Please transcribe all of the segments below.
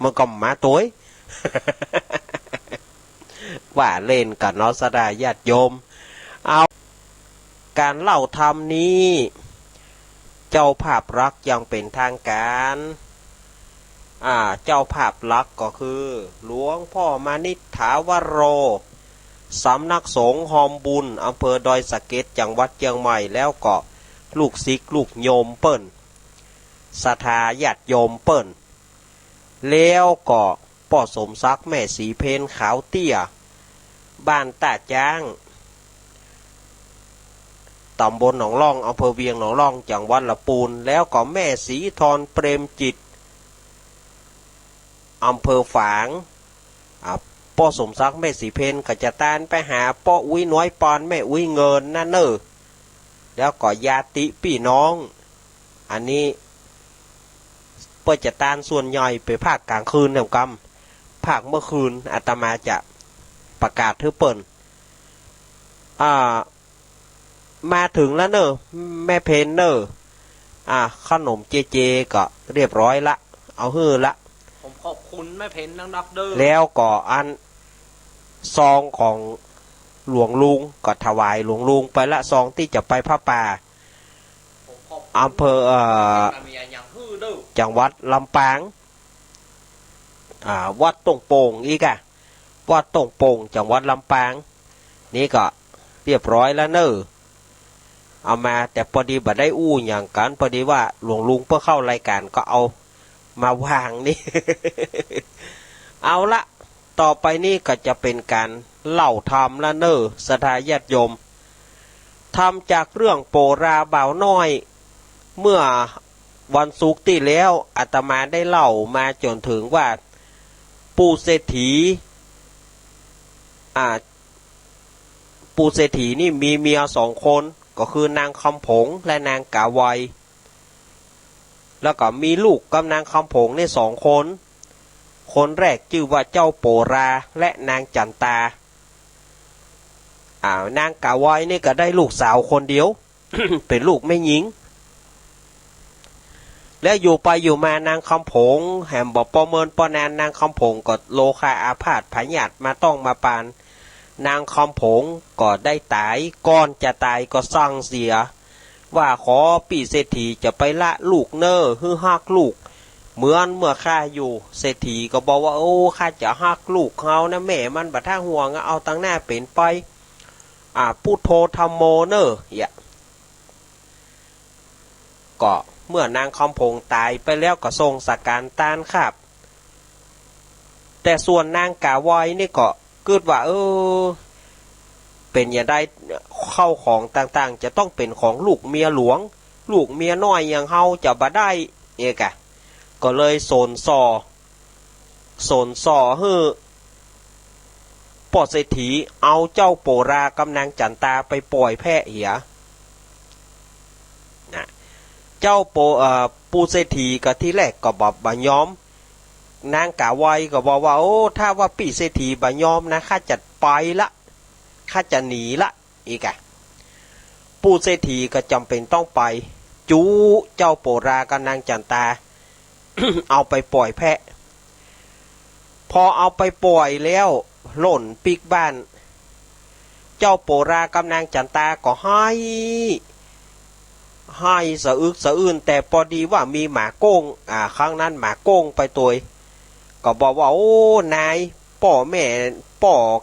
มันก็มาตัว ว่าเล่นกับนอสดาญาติโยมเอาการเล่าธรรมนี้เจ้าภาพรักยังเป็นทางการเจ้าภาพรักก็คือหลวงพ่อมานิษฐาวโรสำนักสงฆ์หอมบุญอำเภอดอยสะเก็ดจังหวัดเชียงใหม่แล้วก็ลูกศิษย์ลูกโยมเปิ้นศรัทธาญาติโยมเปิ้นแล้วก็ป่อสมศักดิ์แม่สีเพนขาวเตี้ยบ้านตาจ้างตำบลหนองล่องอำเภอเวียงหนองล่องจังหวัดลำพูนแล้วก็แม่สีทรเปรมจิตอำเภอฝางป่อสมศักดิ์แม่สีเพนขจตานไปหาป่ออุ้ยน้อยปอนแม่อุ้ยเงินนั่นเนอแล้วก็ญาติพี่น้องอันนี้เปิดจตานส่วนใหญ่ไปภาคกลางคืนแนวกำภาคเมื่อคืนอาตมาจะประกาศเธอเปิ่นมาถึงแล้วเนอะแม่เพนเนอะขนมเจเจก็เรียบร้อยละเอาฮื้อละผมขอบคุณแม่เพนนักเด้อแล้วก็อันซองของหลวงลุงก็ถวายหลวงลุงไปละซองที่จะไปพระป่าอำเภอจังหวัดลำปางวัดตงโป่งอีกวัดตงโป่งจังหวัดลำปางนี่ก็เรียบร้อยแล้วเนอะเอามาแต่พอดีบัดได้อู้อย่างกันพอดีว่าหลวงลุงเพื่อเข้ารายการก็เอามาวางนี่ เอาละต่อไปนี่ก็จะเป็นการเล่าธรรมละเนอะศรัทธาญาติโยมทำจากเรื่องโปราบ่าวน้อยเมื่อวันศุกร์ที่แล้วอาตมาได้เล่ามาจนถึงว่าปู่เศรษฐีปู่เศรษฐีนี่มีเมีย2 คนก็คือนางคำผงและนางกาไวแล้วก็มีลูกกับนางคำผงนี่2 คนคนแรกชื่อว่าเจ้าโปราและนางจันตานางกาไวนี่ก็ได้ลูกสาวคนเดียว เป็นลูกแม่หญิงแล้วอยู่ไปอยู่มานางคำผงแหมบอกประเมินปนานนางคำผงก็โลคาอาพาธพยาธิมาต้องมาปานนางคำผงก็ได้ตายก่อนจะตายก็สั่งเสียว่าขอปี่เศรษฐีจะไปละลูกเนอฮือฮักลูกเหมือนเมื่อข้าอยู่เศรษฐีก็บอกว่าโอ้ข้าจะฮักลูกเขานะแม่มันบัดท่าห่วงเอาตั้งหน้าเป็นไปพุทโธธรรมโมเนอก็เมื่อนางคำผงตายไปแล้วก็ทรงสักการตานครับแต่ส่วนนางกาไวนี่ก็เกิดว่าเป็นอย่างได้เข้าของต่างๆจะต้องเป็นของลูกเมียหลวงลูกเมียน้อยอย่างเฮาจะบ่ได้ก็เลยโซนซอฮือป่อเศรษฐีเอาเจ้าโปรากำนางจันตาไปปล่อยแพะเหียเจ้าปูเศรษฐีก็ที่แรกก็บอกบ่ยอมนางกาไวก็บอกว่าโอ้ถ้าว่าปี่เศรษฐีบ่ยอมนะข้าจะไปละข้าจะหนีละอีกปูเศรษฐีก็จำเป็นต้องไปจูเจ้าโปรากับนางจันตา เอาไปปล่อยแพะพอเอาไปปล่อยแล้วหล่นปีกบ้านเจ้าโปรากับนางจันตาก็ให้สะอึกสะอื้นแต่พอดีว่ามีหมาโก้งครั้งนั้นหมาโก้งไปตัวก็บอกว่าโอ้นายป่อ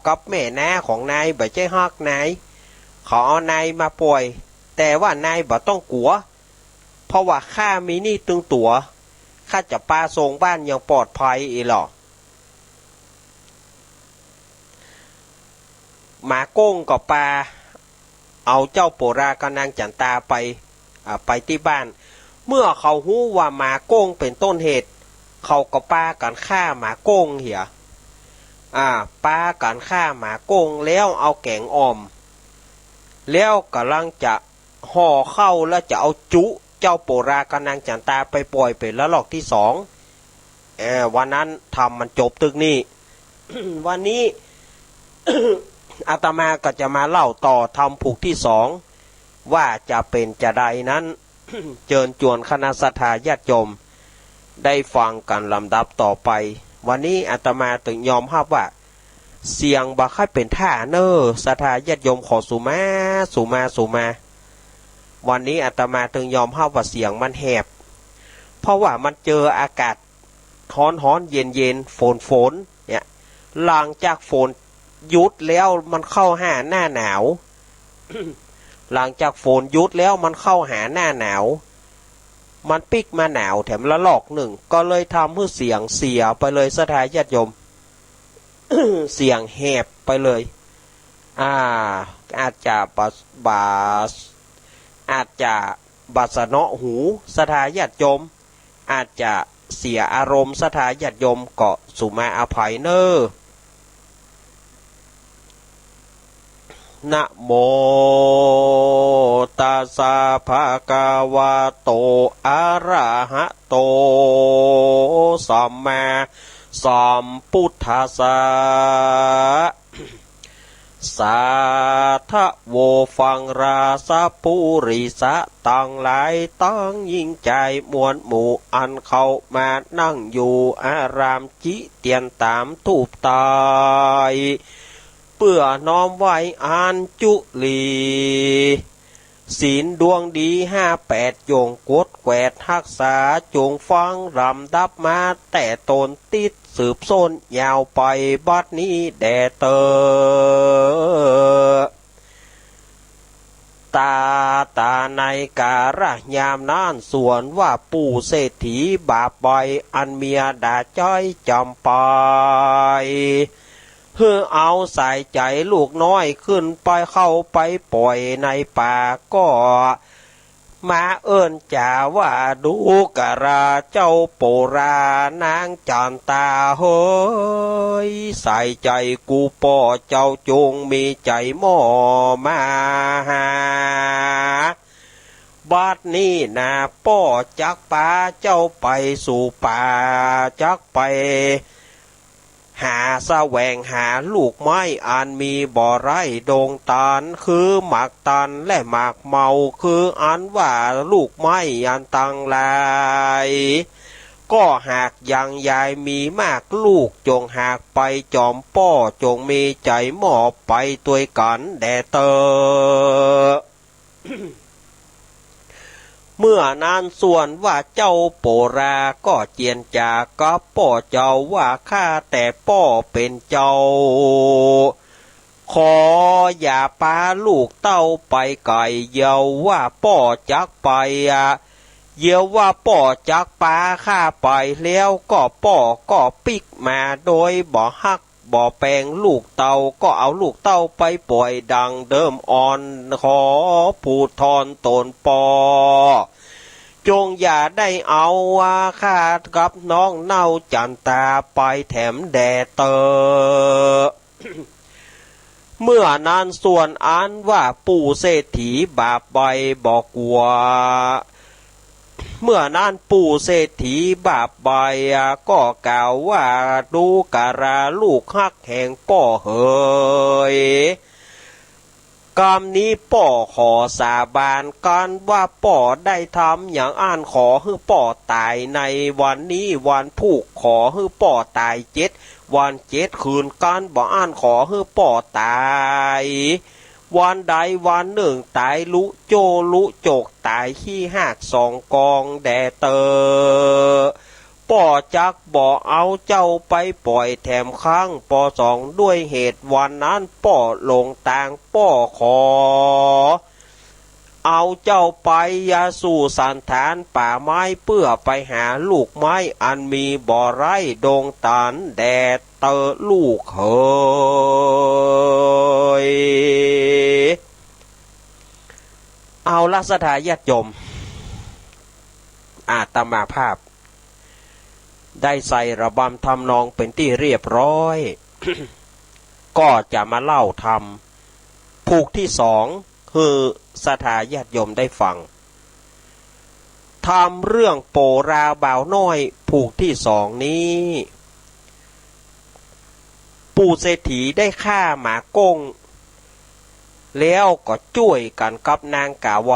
กับแม่น้าของนายบ่ใจฮักนายเขาเอานายมาปล่อยแต่ว่านายบ่ต้องกลัวเพราะว่าข้ามีนี่ตึงตัวข้าจะปาส่งบ้านอย่างปลอดภัยหรอหมาโก้งกับปาเอาเจ้าโปรากับนางจันตาไปที่บ้านเมื่อเขาหู้ว่าหมาโก้งเป็นต้นเหตุเขาก็ปากันฆ่าหมาโก้งเหี่ยปากันฆ่าหมาโก้งแล้วเอาแกงอ่อมแล้วกำลังจะห่อเข้าแล้วจะเอาจุเจ้าโปรากับนางจันตาไปปล่อยเป็นละลอกที่2วันนั้นทำมันจบตึกนี้ วันนี้ อาตมาก็จะมาเล่าต่อทำผูกที่2ว่าจะเป็นจะใดนั้น เชิญชวนคณะศรัทธาญาติโยมได้ฟังกันลำดับต่อไป วันนี้อาตมาถึงยอมรับว่าเสียงบ่ค่อยเป็นท่าเนอศรัทธาญาติโยมขอสุมาวันนี้อาตมาถึงยอมรับว่าเสียงมันแหบเพราะว่ามันเจออากาศร้อนเย็นฝนเนี่ยหลังจากฝนหยุดแล้วมันเข้าหาหน้าหนาว หลังจากฝนหยุดแล้วมันเข้าหาหน้าหนาวมันปิกมาหนาวแถมละลอกหนึ่งก็เลยทำให้เสียงเสียไปเลยศรัทธาญาติโยม เสียงแหบไปเลยอาจจะอาจจะบาสเนาะหูศรัทธาญาติโยมอาจจะเสียอารมณ์ศรัทธาญาติโยมก็สุมาอภัยเนอนะโมตัสสะภะคะวะโตอะระหะโตสัมมาสัมพุทธัสสะสาธโวฟังราสะปุริสะตังหลายตั้งยิ่งใจมวลหมู่อันเข้ามานั่งอยู่อารามจิเตียนตามทูปตายเพื่อน้อมไว้อานจุลีศีลดวงดี58จงกดแกวดรักษาจงฟังรำดับมาแต่ตนติดสืบส้นยาวไปบัดนี้แด่เตอตาในการะยามนานส่วนว่าปู่เศรษฐีบาปบ่อยอันเมียด่าจ้อยจำไปเพื่อเอาใส่ใจลูกน้อยขึ้นไปเข้าไปปล่อยในป่าก็มาเอิ้นจ่าว่าดูกะราเจ้าโปรานางจันตาเฮ้ยใส่ใจกูป่อเจ้าจงมีใจหม้อมาหาบัดนี้นะป่อจักป่าเจ้าไปสู่ป่าจักไปหาแสวงหาลูกไม้อันมีบ่อไร่โดงตาลคือหมากตันและหมากเมาคืออันว่าลูกไม้อันตังหลายก็หากยังยายมีมากลูกจงหากไปจอมป้อจงมีใจหมอบไปตัวยกันแด่เตอ เมื่อนานส่วนว่าเจ้าโปราก็เจียนจากกับป่อเจ้าว่าข้าแต่ป่อเป็นเจ้าขออย่าปาลูกเต้าไปไก่เยาว่าป่อจักไปเยาว่าป่อจักปาข้าไปแล้วก็ป่อก็ปิกมาโดยบ่ฮักบ่แปลงลูกเต่าก็เอาลูกเต่าไปปล่อยดังเดิมอ่อนขอผูดทอนตนปอจงอย่าได้เอาว่าข้ากับน้องเน่าจันตาไปแถมแด่เตอ เมื่อนานส่วนอันว่าปู่เศรษฐีบาปใบบอกว่าเมื่อนานปู่เศรษฐีบาปใบก็กล่าวว่าดูการาลูกฮักแห่งป่อเฮยกรรมนี้ป่อขอสาบานกันว่าป่อได้ทำอย่างอ่านขอให้ป่อตายในวันนี้วันผูกขอให้ป่อตาย7 วัน7 คืนกันบ่อ่านขอให้ป่อตายวันใดวันหนึ่งตายลุโจลุโจกตายขี้หัก2 กองแด่เตอป่อจักบ่เอาเจ้าไปปล่อยแถมข้างป่อ2ด้วยเหตุวันนั้นป่อลงต่างป่อขอเอาเจ้าไปยาสู่สันฐานป่าไม้เพื่อไปหาลูกไม้อันมีบ่อไร่โดงตาลแด่เตอลูกเฮยเอาลักษณะญาติโยมอาตมาภาพได้ใส่ระบำทำนองเป็นที่เรียบร้อย ก็จะมาเล่าทำผูกที่2คือสถาญาติโยมได้ฟังทำเรื่องโปราบ่าวน้อยผูกที่2นี้ปู่เศรษฐีได้ฆ่าหมาก้งแล้วก็ช่วยกันกับนางกาไว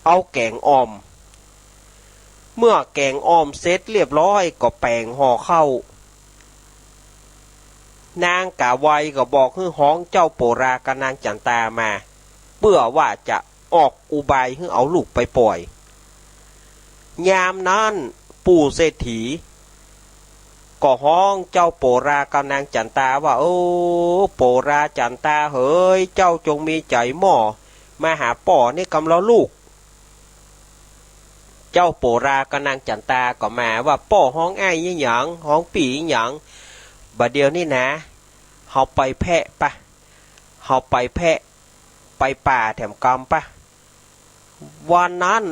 เอาแกงอ่อม เมื่อแกงอ้อมเสร็จเรียบร้อยก็แปลงห่อเข้านางกะไวก็บอกให้ห้องเจ้าโปรากับนางจันตามาเพื่อว่าจะออกอุบายให้เอาลูกไปปล่อยยามนั้นปู่เศรษฐีก็ห้องเจ้าโปรากับนางจันตาว่าโอ้โปราจันตาเฮ้ยเจ้าจงมีใจหม้อมาหาป่อนี่กำลังลูกเจ้าโปรากับนางจันตาก็มาว่าป่อห้องไอ้ยี่หยังห้องปีหยังบัดเดียวนี่นะเฮาไปแพะปะเฮาไปแพะไปป่าแถมกำปะวันนั้น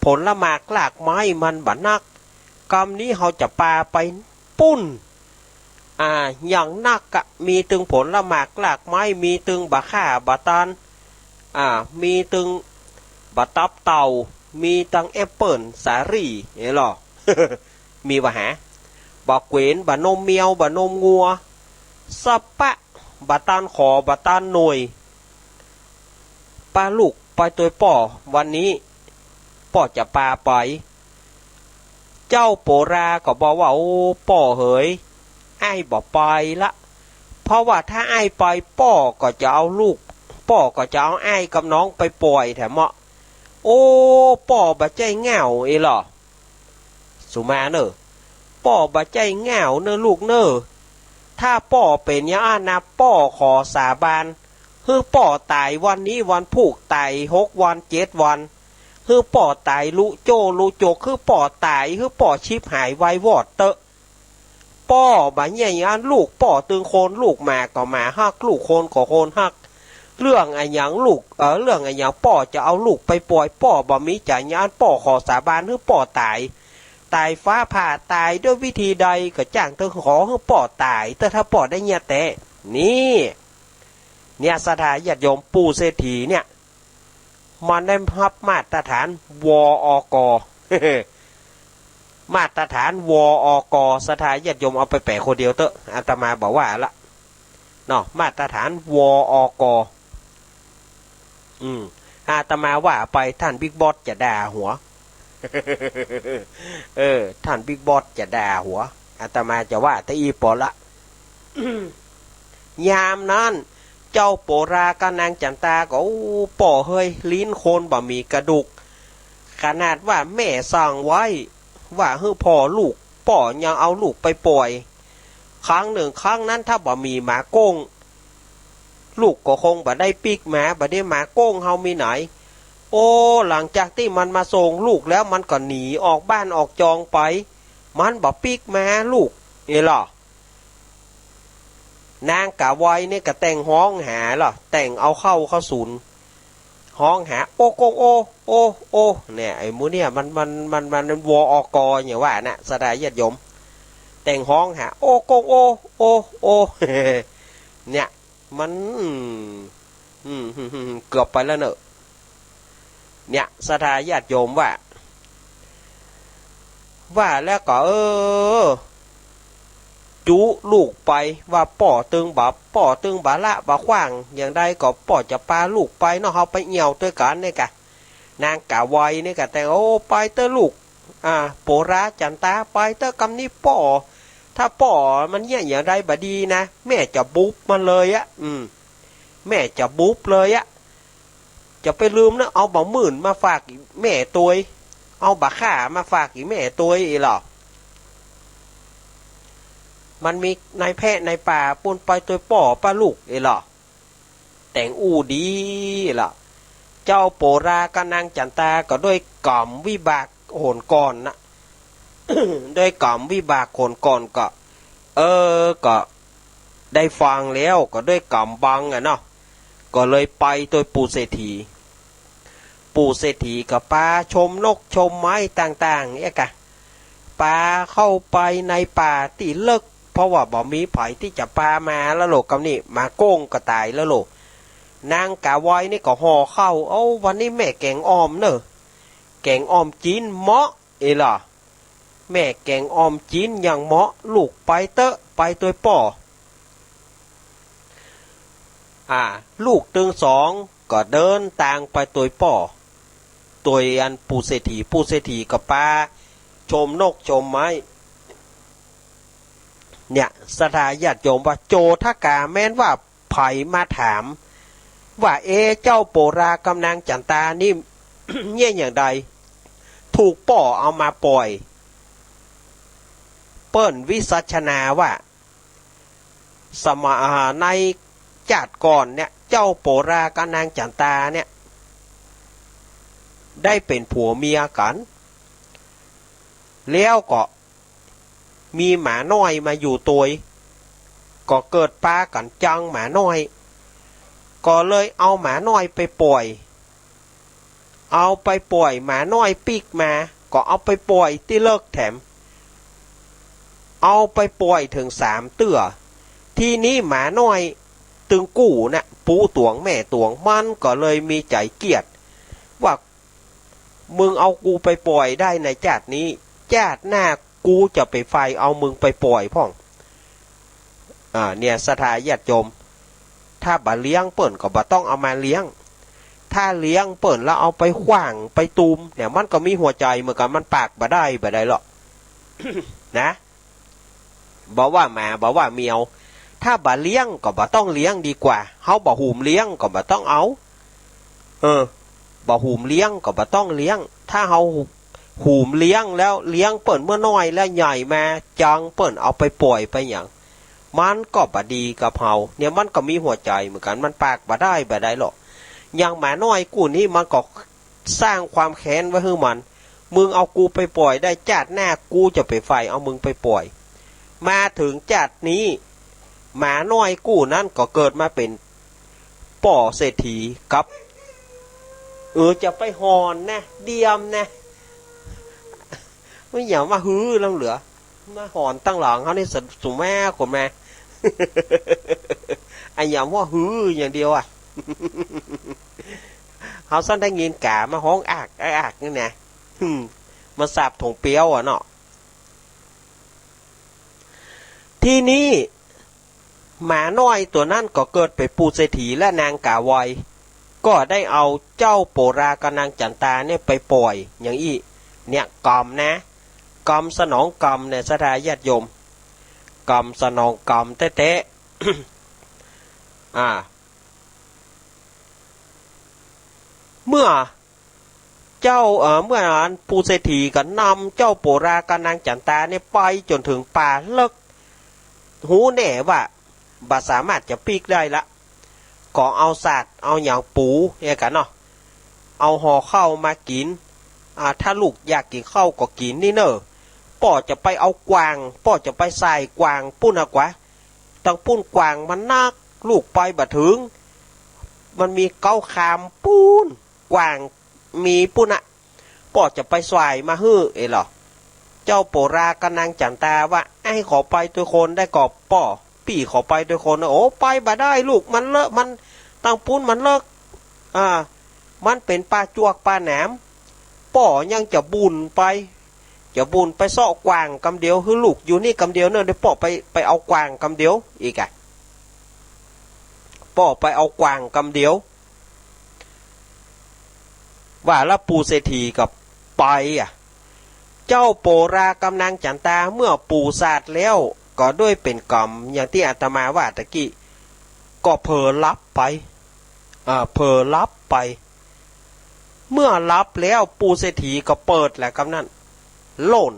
ผลละหมากลากไม้มันบัดนักกำนี้เฮาจะปาไปปุ้นอย่างนักกะมีตึงผลละหมากลากไม้มีตึงบะข่าบะตานมีตึงบะตับเต่ามีตังแอปเปิลสาลี่เอ๋หรอ มีบะหาบะเกวนบะนมเมียวบะนมงัวสับปะบะตานขอบะตานหน่วยปลาลูกไปตัวป่อวันนี้ป่อจะปาไปเจ้าโปราก็บอกว่าโอ้ป่อเหยไอ้บอกไปละเพราะว่าถ้าไอ้ไปป่อก็จะเอาลูกป่อก็จะเอาไอ้กับน้องไปปล่อยแถมเหมาะโอ้ป่อบะใจเงาเอหรอสุมาเนอะป่อบะใจเงาเนอะลูกเนอะถ้าป่อเป็นอย่างนั้นนะป่อขอสาบานคือป่อตายวันนี้วันผูกตาย6 วัน7 วันคือป่อตายลุโจลุโจคือป่อตายคือป่อชิบหายไววอดเตอะป่อบะเนี่ยอย่างลูกป่อตึงโคนลูกหมาก็หมาฮักลูกโคนก็โคนฮักเรื่องไอ้หยังลูกเรื่องไอ้หยังป่อจะเอาลูกไปปล่อยป่อบะมีจ่ายงานป่อขอสาบานคือป่อตายฟ้าผ่าตายด้วยวิธีใดก็จ้างเธอขอให้ป่อตายแต่ถ้าป่อได้เนี่ยแต่เนี่ยสถาญาติโยมปู่เศรษฐีเนี่ยมันได้รับมาตรฐานวอกมาตรฐานวอกสถาญาติโยมเอาไปแปะคนเดียวเตอะอาตมาบอกว่าละเนาะมาตรฐานวอกอาตมาว่าไปท่านบิ๊กบอสจะด่าหัว ท่านบิ๊กบอสจะด่าหัวอาตมาจะว่าแต่อีปอละ ยามนั้นเจ้าโปรากับนางจันตาก็ป่อเฮยลิ้นโคนบ่มีกระดูกขนาดว่าแม่สั่งไว้ว่าให้พ่อลูกป่อยังเอาลูกไปปล่อยครั้งหนึ่งครั้งนั้นถ้าบ่มีหมาโก้งลูกก็คงบ่ได้ปีกหมาบ่ได้หมาโก้งเฮามีไหนโอ้หลังจากที่มันมาส่งลูกแล้วมันก็หนีออกบ้านออกจองไปมันบ่ปีกหมาลูกนี่หรอนางกะไวนี่ก็แต่งห้องหาหรอแต่งเอาเข้าศูนย์ห้องหาโอกงโอเนี่ยไอ้มูเนี่ยมันวออกอย่างว่าน่ะสดายญาติโยมแต่งห้องหาโอกงโอเนี่ยมันเกือบไปแล้วเนอะเนี่ยสดายญาติโยมว่าแล้วก็จุลูกไปว่าป่อตึงบาละบาขว้างอย่างใดก็ป่อจะปาลูกไปเนาะเฮาไปเหี่ยวด้วยกันนี่กะนางกะไวนี่กะแต่โอ้ไปเตอลูกโปราจันตาไปเตอกำนี้ป่อถ้าป่อมันเนี่ยอย่างใดบดีนะแม่จะบุ๊บมันเลยอะแม่จะบุ๊บเลยอะจะไปลืมนะเอาบ่หมื่นมาฝากแม่ตัวเอาบะข่ามาฝากอีแม่ตัวอีหรอมันมีนายแพะในป่าปนไปตัวป่อป้าลูกหรอแต่งอู้ดีล่ะเจ้าโปรากับนางจันตาก็ด้วยกล่อมวิบากโหนก่อนนะ ด้วยกล่อมวิบากโหนก่อนก็ก็ได้ฟังแล้วก็ด้วยกล่อมบังเนาะก็เลยไปตัวปู่เศรษฐีกับปลาชมนกชมไม้ต่างๆเนี่ยกะปลาเข้าไปในป่าตีเลิกเพราะว่าบ่มีไผที่จะปามาแล้วโลกกับนี่มาโก้งก็ตายแล้วโลกนางกะไว้นี่ก็ห่อเข้าวันนี้แม่แกงอ้อมเนอะแกงอ้อมจีนเหมาะล่ะแม่แกงอ้อมจีนอย่างเหมาะลูกไปเตอะไปตัวป่อลูกตึงสองก็เดินต่างไปตัวป่อตัวอันปูเศรษฐีกับปลา ชมนกชมไม้เนี่ยสถาญาติโยมว่าโจทกาแม้นว่าไผมาถามว่าเจ้าโปรากำนางจันตานี่ เนี่ยอย่างใดถูกป่อเอามาปล่อยเปิ้นวิสัชนาว่าสมัยในจาดก่อนเนี่ยเจ้าโปรากำนางจันตาเนี่ยได้เป็นผัวเมียกันแล้วก็มีหมาน้อยมาอยู่ตัวก็เกิดปากันจังหมาน้อยก็เลยเอาหมาน้อยไปปล่อยหมาน้อยปีกมาก็เอาไปปล่อยที่เลิกแถมเอาไปปล่อยถึง3 เตื้อที่นี้หมาน้อยตึงกู้นะปูตวงแม่ตวงมันก็เลยมีใจเกียดว่ามึงเอากูไปปล่อยได้ในจาดนี้จาดหน้ากูจะไปไฟเอามึงไปปล่อยพ่องเนี่ยสถาญาติโยมถ้าบ่เลี้ยงเปิ่นก็บ่ต้องเอามาเลี้ยงถ้าเลี้ยงเปิ่นแล้วเอาไปขว้างไปตูมเนี่ยมันก็มีหัวใจเหมือนกันมันปากบ่ได้หรอก นะบอกว่าหมาบอกว่าเมียวถ้าบ่เลี้ยงก็บ่ต้องเลี้ยงดีกว่าเฮาบ่หูมเลี้ยงก็บ่ต้องเอาบ่หูมเลี้ยงก็บ่ต้องเลี้ยงถ้าเฮาหูมเลี้ยงแล้วเลี้ยงเปิ่นเมื่อน้อยแล้วใหญ่มาจังเปิ่นเอาไปปล่อยไปอย่างมันก็บ่ดีกับเฮาเนี่ยมันก็มีหัวใจเหมือนกันมันปากบ่ได้หรอกอย่างหมาน้อยกูนี่มันก็สร้างความแค้นไว้ให้มันมึงเอากูไปปล่อยได้จาดหน้ากูจะไปไฟเอามึงไปปล่อยมาถึงจาดนี้หมาน้อยกูนั่นก็เกิดมาเป็นป่อเศรษฐีกับจะไปหอนนะเดียมนะไม่อย่ามาฮื้อแล้วเหลือมาหอนตั้งหลังเขานี่สุแม่คนแม่ ไอ้อย่าว่าฮื้ออย่างเดียวอ่ะ เขาสั้นได้ยินกามาห้องอักนี่นะมาสาบถงเปียวอ่ะเนาะที่นี้หมาน้อยตัวนั้นก็เกิดไปปูเศรษฐีและนางกาไวก็ได้เอาเจ้าโปรากับนางจันตาเนี่ยไปปล่อยอย่างอี้เนี่ยกรรมนะกรรมสนองกรรมเนี่ยสถาญาติโยมกรรมสนองกรรมเต๊ะ เมื่อเจ้าเมื่อนั้นปูเศรษฐีก็นำเจ้าโปรากับนางจันตาเนี่ยไปจนถึงป่าเลิกหูแน่ว่าบ่สามารถจะปีกได้ละก็เอาสัตว์เอาอย่างปูเนี่ยกันเนาะเอาห่อข้าวมากินถ้าลูกอยากกินข้าวก็กินนี่เนอะป่อจะไปเอากวางป่อจะไปใส่กวางปุ้นอะกว่าตั้งปุ้นกวางมันนักลูกไปบ่ถึงมันมีเก้าคามปูนกวางมีปุ้นอะป่อจะไปใส่มาฮื้อหรอเจ้าโปรากับนางจันตาว่าไอ้ขอไปตัวคนได้กอบป่อปี่ขอไปตัวคนโอ้ไปบ่ได้ลูกมันเลอะมันตั้งปุ้นมันเลิกมันเป็นปลาจวกปลาแหนมป่อยังจะบุญไปเสาะกวางกำเดียวคือลูกอยู่นี่กำเดียวเนอะเดี๋ยวป่อไปเอากวางกำเดียวอีกป่อไปเอากวางกำเดียวว่าแล้วปูเศรษฐีกับไปเจ้าโปรากำนางจันตาเมื่อปูศาสตร์แล้วก็ด้วยเป็นกรรมอย่างที่อาตมาว่าตะกี้ก็เผลอรับไปเมื่อรับแล้วปูเศรษฐีก็เปิดแหละครับนั่นหล่น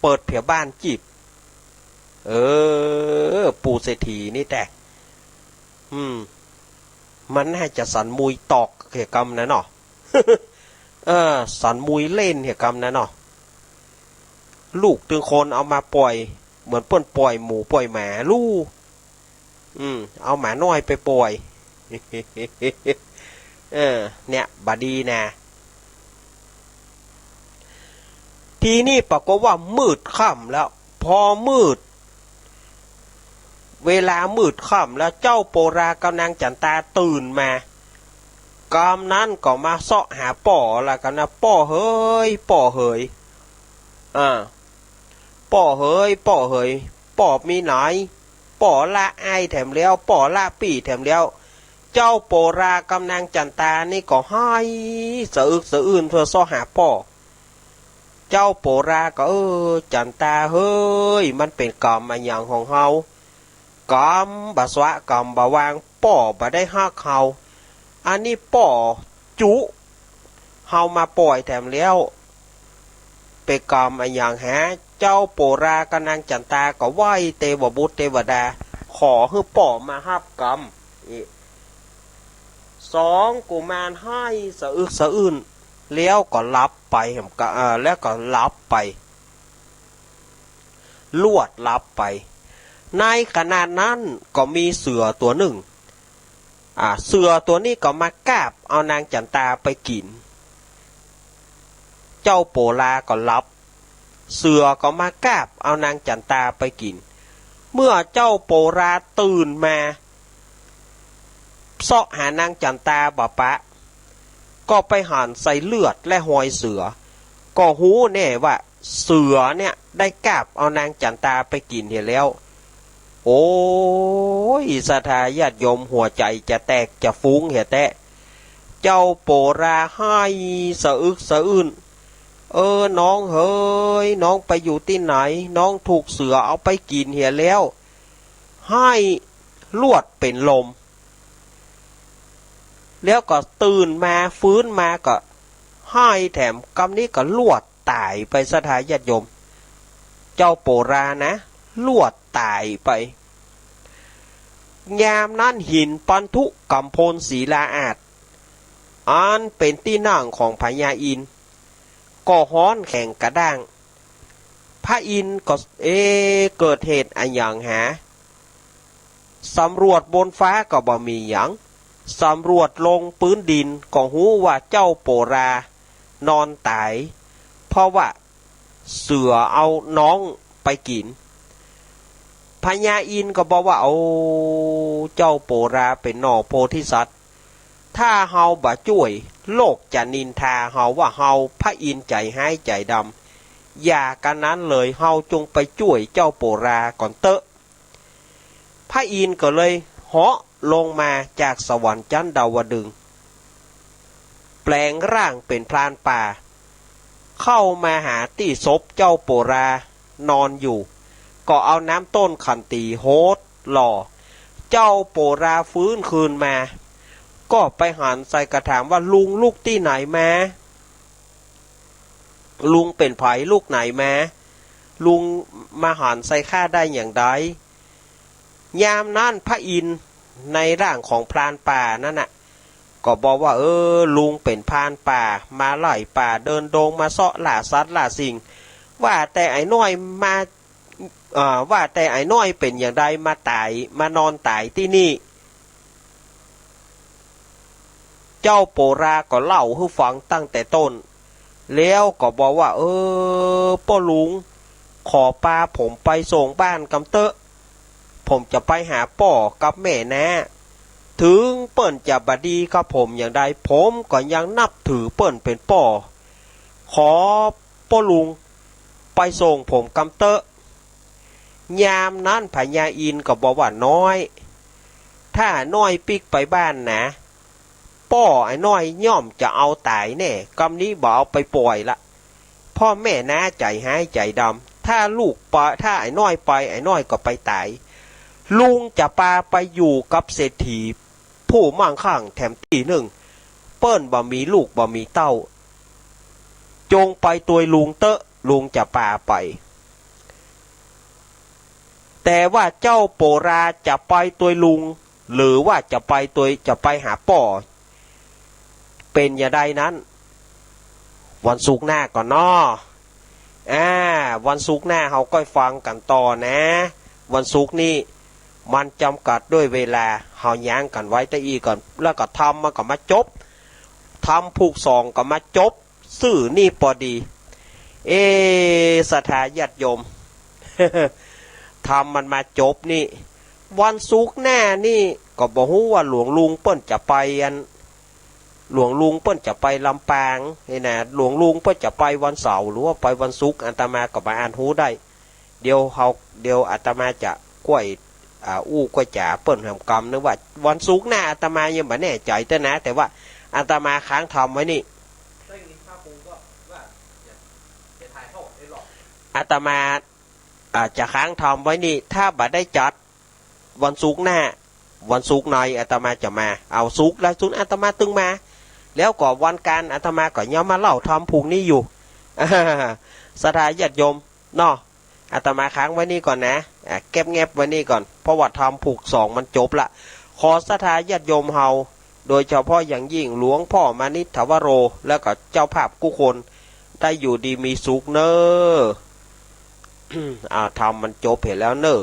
เปิดเผียบ้านจีบปูเศรษฐีนี่แต่มันให้จะสันมุยตอกเหตุกรรมนะเนาะ สันมุยเล่นเหตุกรรมนะเนาะลูกตึงคนเอามาปล่อยเหมือนเปิ้นปล่อยหมูปล่อยหมาลูกเอาหมาน้อยไปปล่อย เนี่ยบดีนะทีนี้ปรากฏว่ามืดค่ำแล้วพอมืดเวลามืดค่ำแล้วเจ้าโปรากับนางจันตาตื่นมากามนั้นก็มาเสาะหาป่อละกันนะป่อเฮ้ยป่อเฮ้ยป่อเฮ้ยป่อมีไหนป่อละไอแถมแล้วป่อละปี่แถมแล้วเจ้าโปรากำนางจันตานี่ก็ให้สะอึกสะอื้นเพื่อซ้อหาป่อ เจ้าโปราก็จันตาเฮ้ยมันเป็นกรรมมาอย่างของเฮากรรมบาสวะกรรมบาวางป่อบ่ได้ฮักเฮาอันนี้ป่อจุเฮามาปล่อยแถมแล้วเป็นกรรมมาอย่างหาเจ้าโปราก็นางจันตาก็ไหวเทวบุตรเทวดาขอให้ป่อมาฮับกรรมสองกุมารให้สะอึกสะอื้นแล้วก็รับไปแล้วก็รับไปลวดรับไปในขณะนั้นก็มีเสือตัวหนึ่งเสือตัวนี้ก็มากราบเอานางจันตาไปกินเจ้าโปลาก็รับเสือก็มากราบเอานางจันตาไปกินเมื่อเจ้าโปราตื่นมาเสาะหานางจันตาบ่ปะก็ไปหั่นใส่เลือดและหอยเสือก็หูแน่ว่าเสือเนี่ยได้กราบเอานางจันตาไปกินเห็นแล้วโอ้ยสทาญาติโยมหัวใจจะแตกจะฟุ้งเหี่ยแตะเจ้าโปราให้สะอึกสะอื้นน้องเฮ้ยน้องไปอยู่ที่ไหนน้องถูกเสือเอาไปกินเหี่ยแล้วให้ลวดเป็นลมแล้วก็ตื่นมาฟื้นมาก็ให้แถมกำนี้ก็ลวดตายไปสถาญาติโยมเจ้าโปรานะลวดตายไปยามนั้นหินปันทุกัมพลศรีลาอาจอันเป็นที่นั่งของพญาอินก็ฮ้อนแข่งกระด้างพระอินก็เกิดเหตุอะไรอย่างหาสำรวจบนฟ้าก็บ่มีหยังสำรวจลงพื้นดินก็หูว่าเจ้าโปรานอนตายเพราะว่าเสือเอาน้องไปกินพญาอินก็บอกว่าเจ้าโปราเป็นหน่อโพธิสัตว์ถ้าเฮาบ่ช่วยโลกจะนินทาเฮาว่าเฮาพระอินใจให้ใจดำอย่ากันนั้นเลยเฮาจงไปช่วยเจ้าโปราก่อนเตอะพระอินก็เลยเหาะลงมาจากสวรรค์ชั้นดาวดึงส์แปลงร่างเป็นพรานป่าเข้ามาหาที่ศพเจ้าโปรานอนอยู่ก็เอาน้ำต้นขันตีโฮดหล่อเจ้าโปราฟื้นคืนมาก็ไปหันใส่กระถามว่าลุงลูกที่ไหนมาลุงเป็นไผลูกไหนมาลุงมาหันใส่ข้าได้อย่างไรยามนั้นพระอินทร์ในร่างของพรานป่านั่นน่ะก็บอกว่าลุงเป็นพรานป่ามาไล่ป่าเดินดงมาเสาะล่าสัตว์ล่าสิ่งว่าแต่ไอ้น้อยมาว่าแต่ไอ้น้อยเป็นอย่างไรมาตายมานอนตายที่นี่เจ้าโปราก็เล่าให้ฟังตั้งแต่ต้นแล้วก็บอกว่าพ่อลุงขอปาผมไปส่งบ้านกำเตอะผมจะไปหาป่อกับแม่นะถึงเปิ้นจะบดีกับผมอย่างใดผมก็ยังนับถือเปิ้นเป็นป่อขอพ่อลุงไปส่งผมกำเตอะยามนั้นพญาอินก็บอกว่าน้อยถ้าน้อยปิกไปบ้านนะป่อไอ้น้อยย่อมจะเอาตายแน่กำนี้บ่เอาไปปล่อยละพ่อแม่นะใจหายใจดำถ้าลูกปะถ้าไอ้น้อยไปไอ้น้อยก็ไปตายลุงจะพาไปอยู่กับเศรษฐีผู้มั่งคั่งแถมตีหนึ่งเปิ้นบ่มีลูกบ่มีเต้าจงไปตัวลุงเตอะลุงจะพาไปแต่ว่าเจ้าโปราจะไปตัวลุงหรือว่าจะไปหาป่อเป็นอย่างใดนั้นวันศุกร์หน้าก่อนน้อวันศุกร์หน้าเขาก็ฟังกันต่อนะวันศุกร์นี้มันจำกัดด้วยเวลาเฮาย่างกันไว้แต่อีก่อนแล้วก็ทำมันก็มาจบทำผูกซองก็มาจบซื่อนี่พอดีสถาญาติโยม ทำมันมาจบนี่วันศุกร์หน้านี่ก็บอกว่าหลวงลุงเปิ้นจะไปหลวงลุงเปิ้นจะไปลำปางนี่นะหลวงลุงเปิ้นจะไปวันเสาร์หรือว่าไปวันศุกร์อาตมาก็มาอ่านหูได้เดี๋ยวอาตมาจะกล้วยก็จะเปิ้นทำกรรมนึกว่าวันศุกร์หน้าอาตมายังไม่แน่ใจแต่ว่าอาตมาค้างทำไว้นี่ได้ยินข้าปูก็ว่าจะถ่าย อาตมาอาจจะค้างทำไว้นี่ถ้าบัดได้จัดวันศุกร์หน้าวันศุกร์ในอาตมาจะมาเอาศุกร์แล้วศุกร์อาตมาตึงมาแล้วก็วันการอาตมาก็ย้อมมาเล่าทำผูกนี้อยู่สถาญาติโยมเนาะอาตมาค้างไว้นี่ก่อนนะเก็บเงียบไว้นี่ก่อนเพราะว่าทำผูก2มันจบละขอสถาญาติโยมเฮาโดยเฉพาะอย่างยิ่งหลวงพ่อมานิทวโรแล้วก็เจ้าภาพกุคนได้อยู่ดีมีสุขเนอ ทำมันจบเห็นแล้วเนอ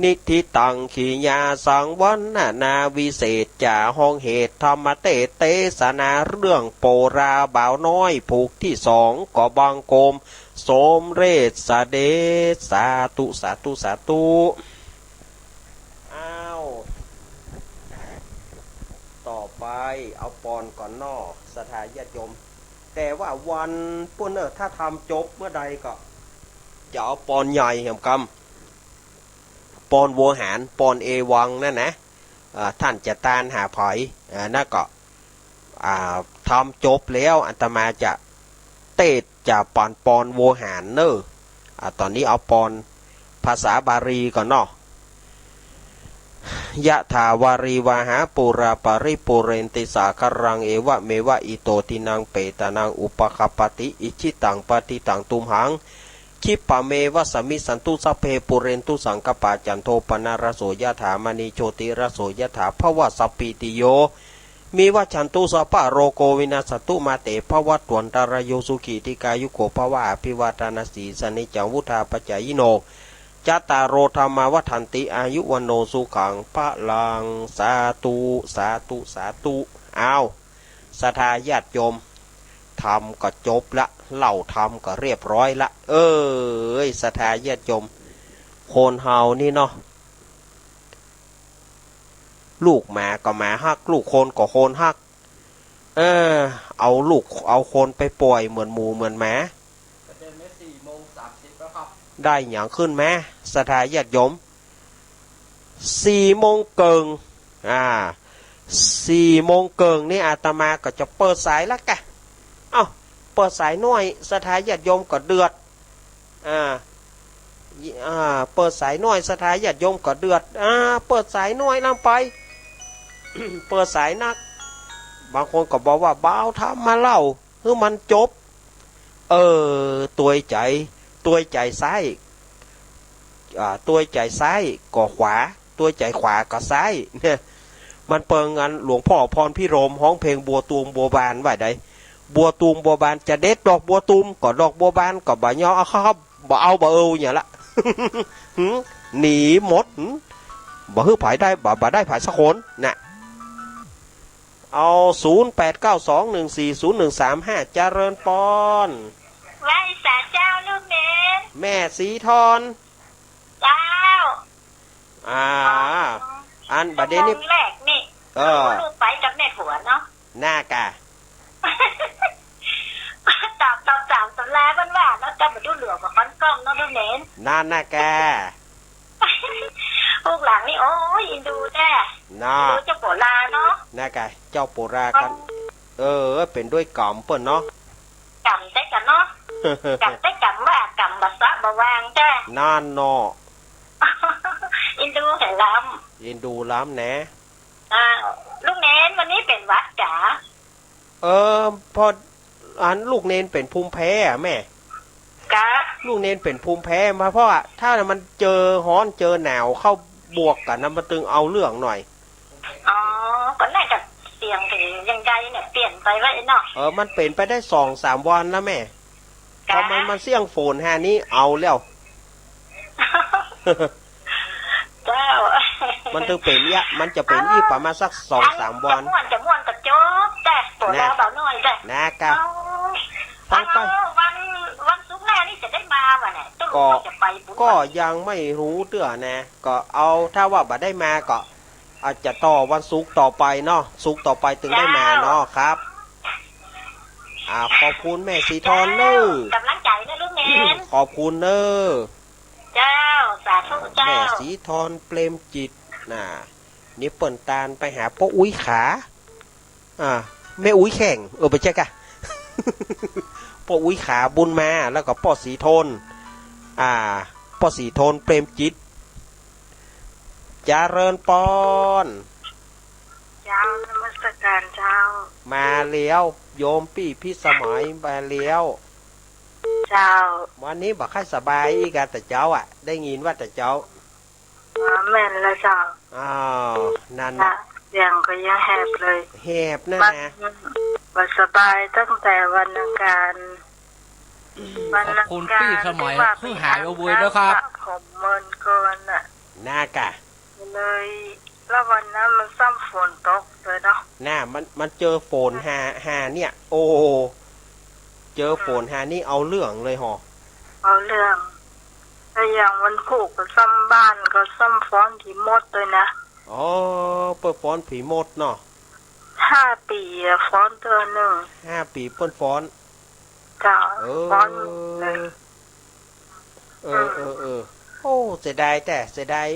นิธิตังขีญาสังวันนาวิเศษจ่าห้องเหตุธรรมเตสนาเรื่องโปราบ่าวน้อยผูกที่2ก่อบังโกมสมเรศสเดชสาธุสาธุสาธุอ้าวต่อไปเอาปอนก่อนนอสถาญาติโยมแต่ว่าวันพวกเนอถ้าทำจบเมื่อใดก็จะเอาปอนใหญ่เหมกำปอนวัวหารปอนเอวังนั่นนะท่านจะตานหาผอยนั่นก็ทำจบแล้วอาตมาจะเตดจะปอนวัวหารเนอตอนนี้เอาปอนภาษาบาลีก่อนเนาะยะถาวารีวาหาปุราปริปุเรนติสาครังเอวะเมวะอิโตตินังเปตานังอุปคปติอิชิตังปฏิตังตุมหังคิปะเมวะสมิสันตุสัพเพปุเรนตุสังกปาจันโทปนารโสยถามณีโชติรโสยถาภวะสัพพิติโยมีวะฉันตุสัพพะโรโกวินาสตุมาเตภวะตวนตารโยสุขีติกายุโกภวะอภิวาทนาสีสนิจังวุธาปจายโนจัตตารโรธรรมาวัฏันติอายุวันโนสุขังพระลังสาธุสาธุสาธุอ้าวศรัทธาญาติโยมทำก็จบละเล่าทำก็เรียบร้อยละศรัทธาญาติโยมโคนเฮานี่เนาะลูกหมาก็หมาฮักลูกโคนก็โคนฮักเอาลูกเอาโคนไปปล่อยเหมือนหมูเหมือนหมาประเด็นนี้4:30แล้วครับได้อย่างขึ้นไหมศรัทธาญาติโยม4 โมงเกิง4 โมงเกิงนี่อาตมาก็จะเปิดสายแล้วกะเปิดสายน้อยศรัทธาญาติโยมก็เดือดเปิดสายน้อยศรัทธาญาติโยมก็เดือดเปิดสายน้อยลงไป เปิดสายนักบางคนก็บอกว่าบ้าวทำมาเล่าคือมันจบตัวใจซ้ายตัวใจซ้ายก็ขวาตัวใจขวาก็ซ้ายเนี่ยมันเปิงงานหลวงพ่อพรพิรมห้องเพลงบัวตูมบัวบานว่าใดบัวตูมบัวบานจะเด็ดดอกบัวตูมก็ดอกบัวบานก็บ่ย่อเอาครับบ่เอาบ่อย่างละ หนีหมดบ่ฮื้อผายได้บ่ได้ผายสักคนน่ะเอา0892140135เจริญปอนไหว้ศาลเจ้าลูกเน้นแม่สีทอนเจ้าอันบัดเดี๋ยวนี้แรกนี่ลูกไปกับแม่ผัวเนาะหน้ากะตามตำราบ้านว่าแล้วจะมาดูเหลือกับฟันกล้องเนาะลูกเน้นนานน่ากะพวกหลังนี่โอ้ยอินดูแน่ดูเจ้าโปราเนาะน่ากะเจ้าโปรากันเป็นด้วยกล่อมเปิ้นเนาะกำได้กันเนาะกำได้กำว่ากำบัสะบะวางจ้านานเนาะอินดูเห็นล้ำอินดูล้ำแหนะลูกเน้นวันนี้เป็นวัดจ๋าพอลูกเนนเป็นภูมิแพ้แม่ลูกเนนเป็นภูมิแพ้มาเพราะว่าถ้ามันเจอฮ้อนเจอหนาวเข้าบวกกันนะมันตึงเอาเรื่องหน่อยก็น่าจะเสียงถึงยังไงเนี่ยเปลี่ยนไปไว้เนาะมันเป็นไปได้2-3 วันแล้วแม่พอมันเสี่ยงฝนฮะนี้เอาแล้วเจ้ามันตึงเป็นมันจะเป็นอีกประมาณสัก2-3 วันจะม่วนกระจบแต่ปวดแล้วเบาหน่อยแต่นะครับฟังไปวันศุกร์หน้านี่จะได้มาวะเนี่ยก็ยังไม่รู้เตื้อนะก็เอาถ้าว่าบัดได้มาก็อาจจะต่อวันศุกร์ต่อไปเนาะศุกร์ต่อไปถึงได้มาเนาะครับขอบคุณแม่สีทอนเนอกำลังใจนะลูกเนนขอบคุณเนอเจ้าสาธุเจ้าแม่สีทอนเปรมจิตนี่เปิ่นตาลไปหาพ่ออุ้ยขาแม่อุ้ยแข่งไปเช็คอะ ป้าอุ้ยขาบุญมาแล้วก็ป้าสีทนป้าสีทนเปรมจิตเจริญปอนเจ้านมัสการเจ้ามาเลี้ยวโยมปี่พี่สมัยมาเลี้ยวเจ้าวันนี้บอกให้สบายอีกแต่เจ้าได้ยินว่าแต่เจ้าแม่นแล้วเจ้านั่นนะยังก็ยังแหบเลยแหบนั่นนะว่าสบายตั้งแต่วันอังคารขอบคุณพี่สมัยเพิ่งหายเอาบุยแล้วครับผมเมินก่อนน่ะน่ากะเลยแล้ววันนั้นมันซ้ำฝนตกเลยเนาะน่ามันเจอฝนหาเนี่ยโอ้เจอฝนหานี่เอาเรื่องเลยหรอเอาเรื่องแต่อย่างวันผูกก็ซ้ำบ้านก็ซ้ำฟ้อนผีมดเลยนะเปิดฟ้อนผีมดเนาะ5 ปีฟ้อนตัวหนึ่ง5 ปีเปิ้นฟ้อนจ้าฟ้อนโอ้เสียดายแต่เสียดาย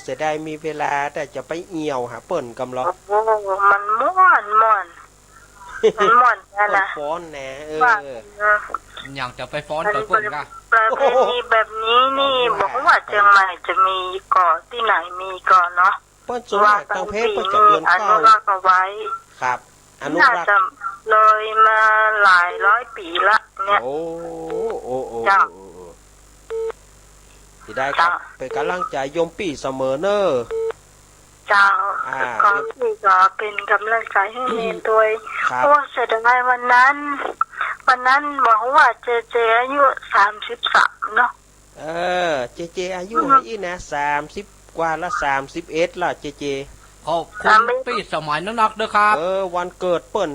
เสียดายมีเวลาแต่จะไปเอี่ยวหาเปิ้นกำลังโอ้มันม่วนแน่นะฟ้อนแน่อยากจะไปฟ้อนกับเปิ้นก็ประเพณีแบบนี้นี่บอกว่าเชียงใหม่จะมีก่อที่ไหนมีก่อนเนาะเปิ้นส่วนมากตั้งเพศเปิ้นจะเดือนเข้าอนุรักษ์เอาไว้ครับอนุรักษ์เลยมาหลายร้อยปีละเนี่ยโอ้สิได้ครับเป็นกำลังใจโยมปี่เสมอเนอเจ้าก็พี่ก็เป็นกำลังใจให้เนนตัวเพราะว่าเสียดายวันนั้นบอกว่าเจอายุ33เนาะเจอายุนี่นะ30กว่าละ31ล่ะเจขอบคุณพี่สมัยนักเด้อครับวันเกิดเปิ้น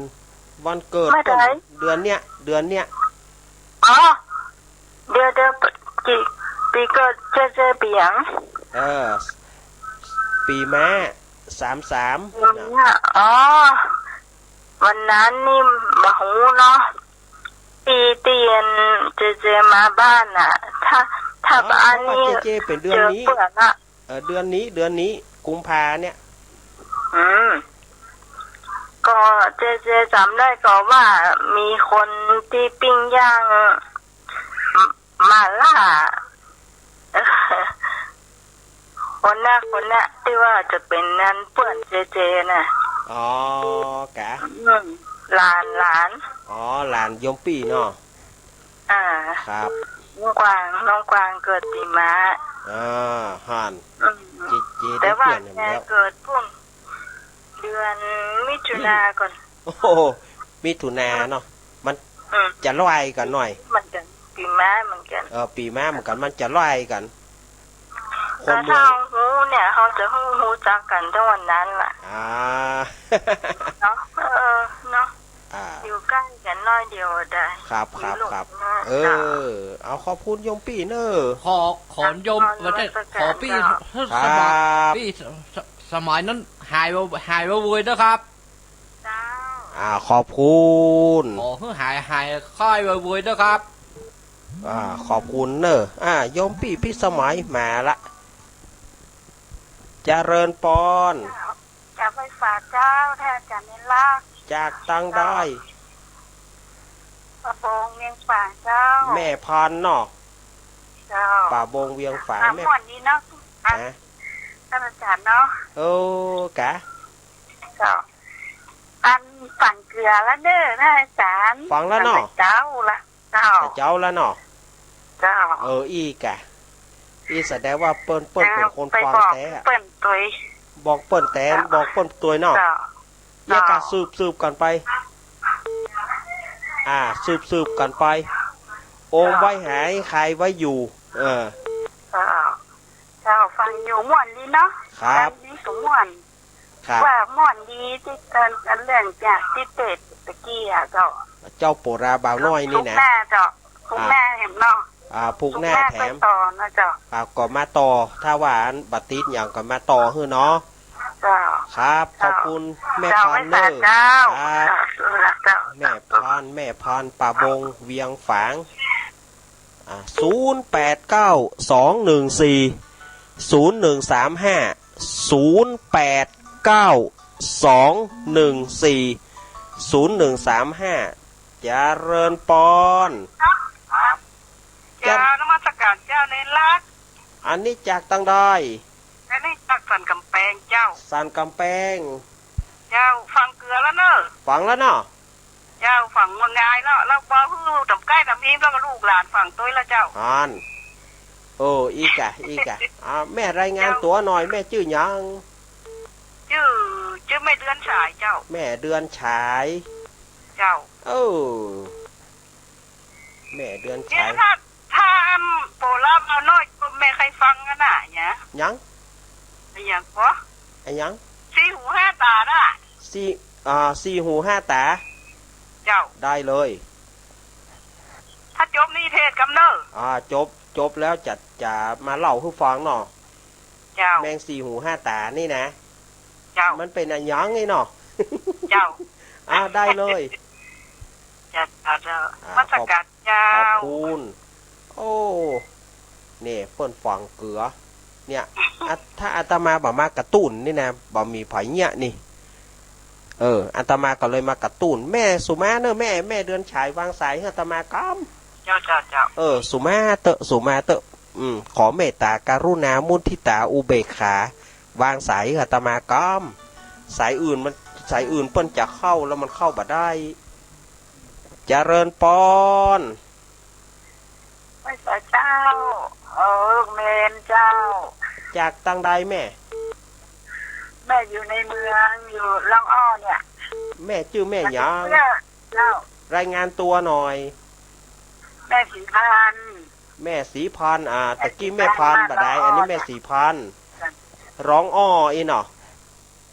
วันเกิดเปิ้นเดือนเนี้ยเดือนเปีเกิดเจปีหยังปีม้า33วันนั้นนี่บ่ฮู้เนาะปีเตียนเจมาบ้านน่ะถ้าบ้านนี้เจเป็นเดือนนี้เดือนนี้กุมภาเนี่ยก็เจจำได้ก็ว่ามีคนที่ปิ้งย่างมาล่าคนน่ะที่ว่าจะเป็นนั่นเพื่อนเจน่ะกะหลานหลานโยมปี่เนาะครับน้องกวางเกิดปีม้าฮันแต่ว่าแกเกิดพุ่งเดือนมิถุนาก่อนโอ้มิถุนาเนาะมันจะลอยกันหน่อยมันกันปีม้าเหมือนกันปีม้าเหมือนกันมันจะลอยกันคนเมืองฮู้เนี่ยเขาจะฮู้จักกันตั้งวันนั้นล่ะเนาะเนาะอยู่ใกล้กันน้อยเดียวได้ครับเอาขอบคุณโยมปี่เนอะขอโยมวันนี้ขอปี่สมัยปี่สมัยนั้นหายวุยนะครับขอบคุณหายค่อยวุยนะครับขอบคุณเนอะโยมปี่พี่สมัยมาละเจริญปอนจะไปฝากเจ้าแทนจันนิลักษ์จากตั้งได้ป่าบงเวียงฝางเจ้าแม่พรเนาะป่าบงเวียงฝางแม่หมอนดีเนาะท่านอาจารย์เนาะกะอันฝังเกลือแล้วเด้อท่านอาจารย์ฝังแล้วเนาะเจ้าละเจ้าแล้วเนาะอีกะอีแสดงว่าเปิ้นเป็นคนฟังแต่บอกเปิ้นตัวเนาะแยกกันสืบกันไปสืบกันไปโอมไว้หายใครไว้อยู่เจ้าฟังอยู่ม่วนดีเนาะครับนี่ก็ม่วนว่าม่วนดีที่กันเรื่องจากที่เป็ดตะกี้เจ้าโปราบ่าวน้อยนี่นะแม่เจ้าคุณแม่เห็นเนาะผูกแน่แถมต่อนะเจ้าก็มาต่อถ้าว่าบัดติดอย่างก็มาต่อฮือเนาะครับขอบคุณแม่พรเนอร์แม่พรป่าบงเวียงฝาง0892140135 0892140135 เจริญปอน เจ้านมัสการเจ้าเนรลักษณ์ อันนี้จากตังใด อันนี้จากสันกำแพงเจ้า สันกำแพง เจ้าฟังเกลือแล้วเนอะ ฟังแล้วเนาะ เจ้าฝั่งงงายแล้วเราบอกฮือตำใกล้ตำนี้แล้วก็ลูกหลานฝั่งตัวแล้วเจ้า อ่านโอ้อีกะแม่รายงานตัวหน่อยแม่ชื่อหยัง ชื่อไม่เดือนสายเจ้า แม่เดือนฉาย เจ้า แม่เดือน เนี่ ฉาย ย ถ้าโปรลาเอาน้อยแม่ใครฟังกันน่ะเนี่ย ยัง อย่างก็ ไอ้ยัง สี่หูห้าตาน่ะ สี่หูห้าตา เจ้า ได้เลย ถ้าจบนี่เทศกำเนิด จบแล้วจะมาเล่าให้ฟังเนาะ เจ้า แมงสี่หูห้าตานี่นะ เจ้า มันเป็นอันยังไงเนาะ เจ้า ได้เลย เจ้ามาสกัดเจ้า ขอบคุณโอ้เนี่ยเปิ้นฟังเกลือ เนี่ยถ้าอาตมาบ่มากระตุ้นนี่นะบ่มีไผเนี่ยนี่อาตมาก็เลยมากระตุ้นแม่สุมาเนอะแม่เดือนฉายวางสายให้อาตมากำเจ้าสุมาเตอะขอเมตตาการุณามุทิตาอุเบกขาวางสายให้อาตมากำสายอื่นเปิ้นจะเข้าแล้วมันเข้าบ่ได้เจริญปอน ไม่ใช่เจ้าเมนเจ้า จากตังใดแม่อยู่ในเมืองอยู่ล่องอ้อเนี่ยแม่ชื่อแม่หยังเจ้าร ายงานตัวหน่อยแม่สีพันแม่สีพันตะกี้แม่พันบ่ได้อันนี้แม่สีพันร้องอ้ออีเนาะ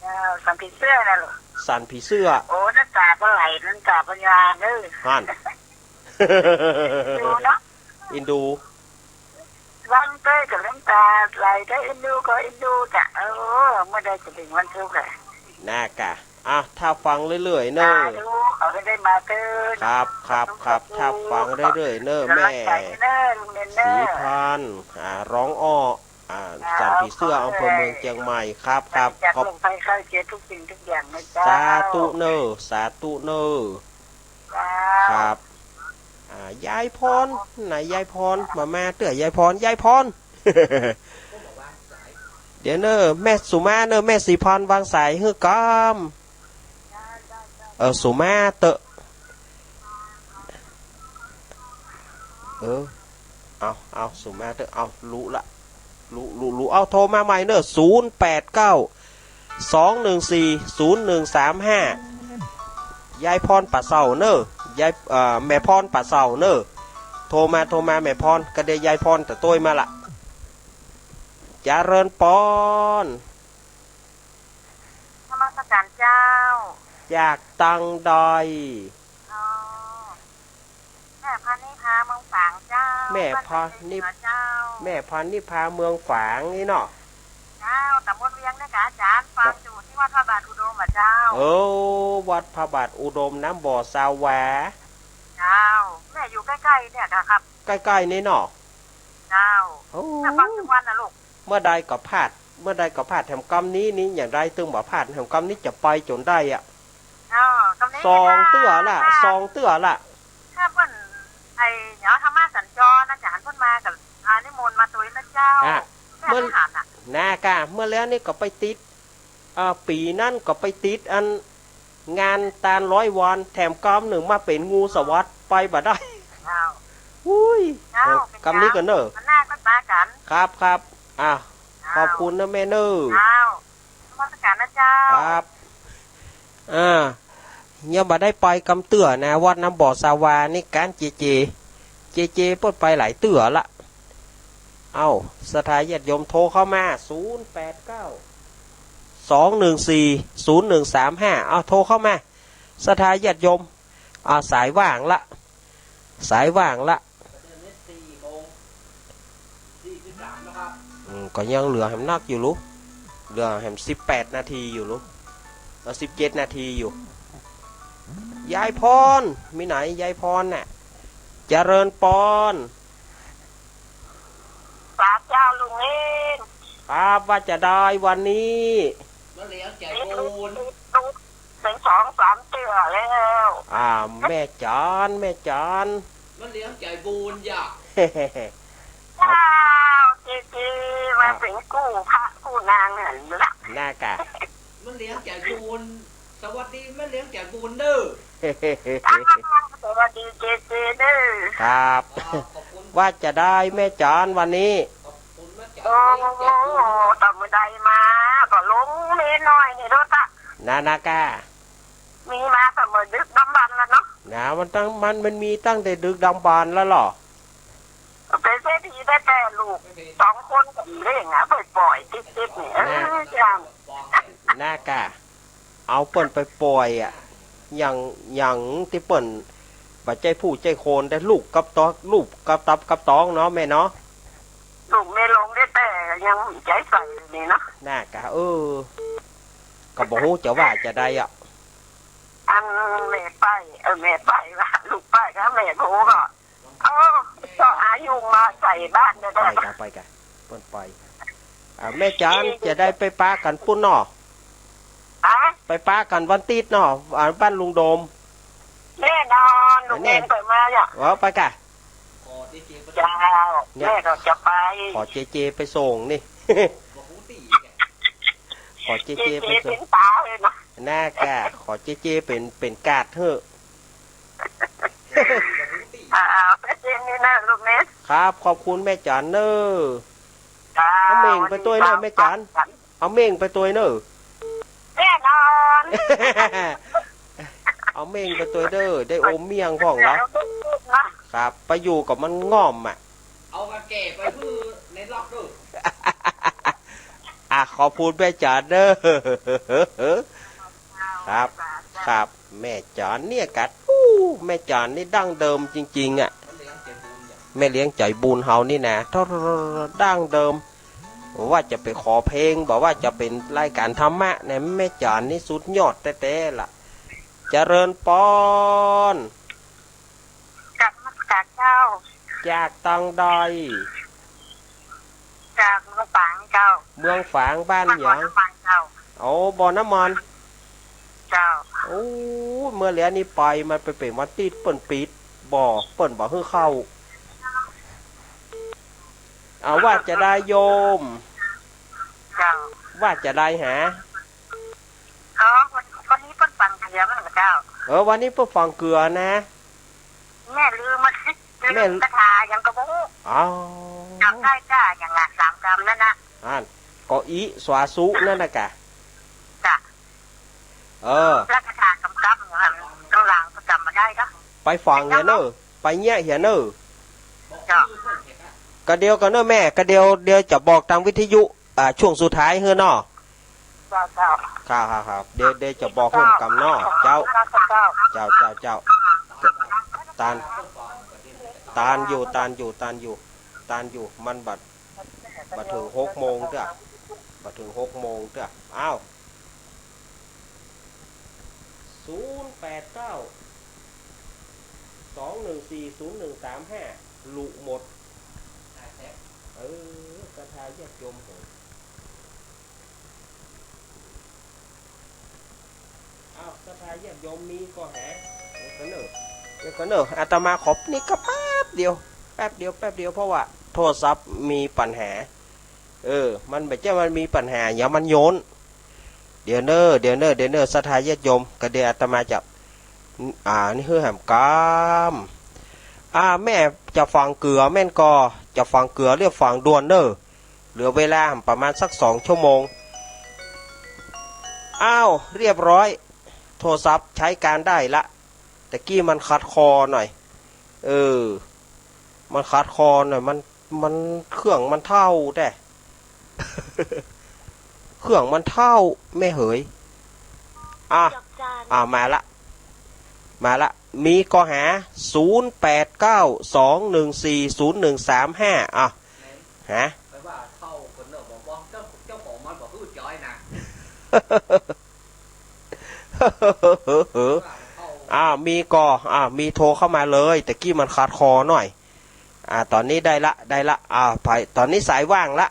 เจ้าสันผีเสื้อน่ะลูกสันผีเสื้อโอ้น้ำตาปลาไหลน้ำตาปัญญาเด้อฮั่นดูเนาะอินดูวันเต้กับน้ำตาไหลได้อินดูก็อินดูจ้ะเมื่อใดจะถึงวันทุกข์อ่ะน่ากะถ้าฟังเรื่อยๆเนอะเขาได้มาเต้ครับถ้าฟังเรื่อยๆเนอะแม่สีพันร้องอ้อสันผีเสื้ออำเภอเมืองเชียงใหม่ครับขอบไปเข้าเจทุกสิ่งทุกอย่างนะจ๊ะสาธุเนอะครับยายพรไหนยายพรมาเตื้อยายพรเดี๋ยวเนอะแม่สุมาเนอะแม่สีพรวางสายฮือกามสุมาเตอะเอาสุมาเตอะเอารู้ละรู้เอาโทรมาใหม่เนอะ089-214-0135ยายพรป่าเสาเนอะยายแม่พรป่าเสาเนอะโทรมาแม่พรก็ได้ยายพรแต่ต้วยมาละเจริญปอนนมัสการเจ้าจากตังใดแม่พันนิพาเมืองฝางเจ้าแม่พันนิพาเมืองฝางนี่เนาะเจ้าตำบลเวียงนะคะอาจารย์ฟาร์มอยู่ที่วัดพระบาทอุดมเจ้าวัดพระบาทอุดมน้ำบ่อสาวแหวเจ้าแม่อยู่ใกล้ๆเนี่ยครับใกล้ๆนี่เนาะเจ้าแม่ฟังทุกวันนะลูกเมื่อใดก็พลาดแถมกรรมนี้อย่างไรตึงบ่พลาดแถมกรรมนี้จะไปจนได้ซองเตื้อละถ้าเพิ่นเนาะธรรมะสัญจรอาจารย์เพิ่นมากับนิมนต์มาตัวนะเจ้าเมื่อน่ากะเมื่อแล้วนี่ก็ไปติดปีนั่นก็ไปติดอันงานตาล100 วันแถมกรรมหนึ่งมาเป็นงูสวัสดิ์ไปบ่ได้อุ้ยกรรมนี้กันเนอะมันน่าก็ตากันครับขอบคุณนะแม่เนอะนมัสการนะเจ้าครับยังบ่ได้ไปกำเตื้อนะวัดน้ำบ่อสาวานี่การเจปดไปหลายเตื้อละสถานญาติโยมโทรเข้ามา089-214-0135โทรเข้ามาสถานญาติโยมสายว่างละก็ยังเหลือแหมนักอยู่ลูกเหลือแหม18 นาทีอยู่ลูก17 นาทีอยู่ยายพรมีไหนยายพรน่ะเจริญปอนสาเจ้าลุงเล่นครับว่าจะได้วันนี้แล้วเหลียวใจปูนเป็น2-3 เตือแล้ว แม่จอนแม่จอน มันเลี้ยงใจบูนอย่า ว้าวเจ๊มาเป็นกู้พระกู้นางเนี่ยละ หน้ากะ มันเลี้ยงใจบูนสวัสดีมันเลี้ยงใจบูนเด้อ สวัสดีเจ๊เด้อ ครับ ขอบคุณ ว่าจะได้แม่จอนวันนี้ ขอบคุณแม่จ๋า โอ้โหต่อมือใดมาก็ลงเมนหน่อยนี่รถอะ นากะ มีมาต่อมือดึกน้ำบันแล้วเนาะ มันมีตั้งแต่ดึกดำบรรพ์แล้วเหรอ เป็นเศรษฐีได้แต่ลูก2 คนกับเร่งอ่ะปล่อยติดเนี่ยจัง หน้ากะเอาเปิ่นไปปล่อยอ่ะอย่างที่เปิ่นบัดใจผู้ใจโคนได้ลูกกับตอกลูกกับตับกับตองเนาะแม่เนาะ ลูกไม่ลงได้แต่ยังใจใส่นี่เนาะ หน้ากะก็บอกฮู้จะว่าจะได้อ่ะ อันแม่ไปแม่ไปว่าลูกไปก็แม่โทรก็ก็อายุมาใส่บ้านได้ ไปกะเปิ่นไปแม่จานจะได้ไปป้ากันปุ้นเนาะ อะ ไปป้ากันวันติดเนาะบ้านลุงโดม แน่นอนลูกเองไปมาเนี่ย ว่าไปกะ ขอดีเจประ จ้าแม่ก็จะไป ขอเจไปส่งนี่ บอกหูตีแก ขอเจ เจ๊ ไปส่ เป็ ง นตาเลยเนาะ หน้ากะขอเจเป็นกาดเถอะ บอกหูตี ไปเจนนี่นะลูกเนส ครับขอบคุณแม่จานเนอเอาเม่งไปตัวเนอแม่จานเอาเม่งไปตัวเนอ แน่นอน เอาเม่งไปตัวเด้อได้อมเมียงพ่องแล้วครับไปอยู่กับมันง่อมอ่ะ เอากระแก่ไปคือในล็อกเด้อ ขอบคุณแม่จานเด้อครับครับแม่จานเนี่ยกัดแม่จานนี่ดั้งเดิมจริงๆอ่ะ มันเลี้ยงใจบูนอย่า แม่เลี้ยงใจบุญเฮานี่นะดั้งเดิมว่าจะไปขอเพลงบอกว่าจะเป็นรายการธรรมะเนี่ยแม่จานนี่สุดยอดแต่ๆล่ะเจริญปอน จากมัสกัดเจ้า จากตังใด จากเมืองฝางเจ้า เมืองฝางบ้าน มัน ห บ่ ยัง น้ำฝางเจ้า โอ้บ่อน้ำมัน เจ้า โอ้เมื่อเหลือนี้ไปมันไปเป็นวันติดเปิ่นปิดบ่เปิ่นบ่ให้เข้าเอาว่าจะได้โยม เจ้า ว่าจะได้หา วันนี้เพิ่นฟังเสียงแล้วเจ้า วันนี้เพื่อฟังเกลือนะ แม่ลืมมันลืมกระทายังกระโบ อ้าว จำได้จ้าอย่างหลัก3 กรัมนั่นนะ ก็อีสวาสุนั่นนะกะ จ้ะ แล้วกระทากำกับอย่างนั้นต้องหลังก็จำมาได้ก็ ไปฟังเฮียเนอไปเงี้ยเฮียเนอ บอกชื่อเพิ่นเห็นอ่ะ กระเดียวกันเนอแม่กระเดียวจะบอกทางวิทยุช่วงสุดท้ายเฮ้อเนอ เจ้าเจ้า ครับเดี๋ยวจะบอกเพิ่มกำเนอเจ้าตานอยู่มันบัดถึง6 โมงเด้อบัดถึง6 โมงเด้ออ้าว089 2140135ลุหมดกระทายแยกยมผมกระทายแยกยมมีก็แหเดี๋ยวก็เนอะอาตมาขอบนี่ก็แป๊บเดียวเพราะว่าโทรศัพท์มีปัญหามันแบบจะมันมีปัญหาอย่ามันโยนเดี๋ยวเนอะสถายญาติโยมก็เดี๋ยวอาตมาจะนี่คือแหมกามแม่จะฟังเกลือแม่นก็จะฟังเกลือเรียกฟังด่วนเนอะเหลือเวลาประมาณสัก2 ชั่วโมงเรียบร้อยโทรศัพท์ใช้การได้ละแต่กี้มันคัดคอหน่อยมันคัดคอหน่อยมันเครื่องมันเท่าแต่ เครื่องมันเท่าไม่เหยมาละมีก็หา0892140135ฮะ ไปว่าเข้าคนเนอะบอกว่าเจ้าของมันบอกคือจอยนะมีก็มีโทรเข้ามาเลยแต่กี้มันขาดคอหน่อยตอนนี้ได้ละไปตอนนี้สายว่างละ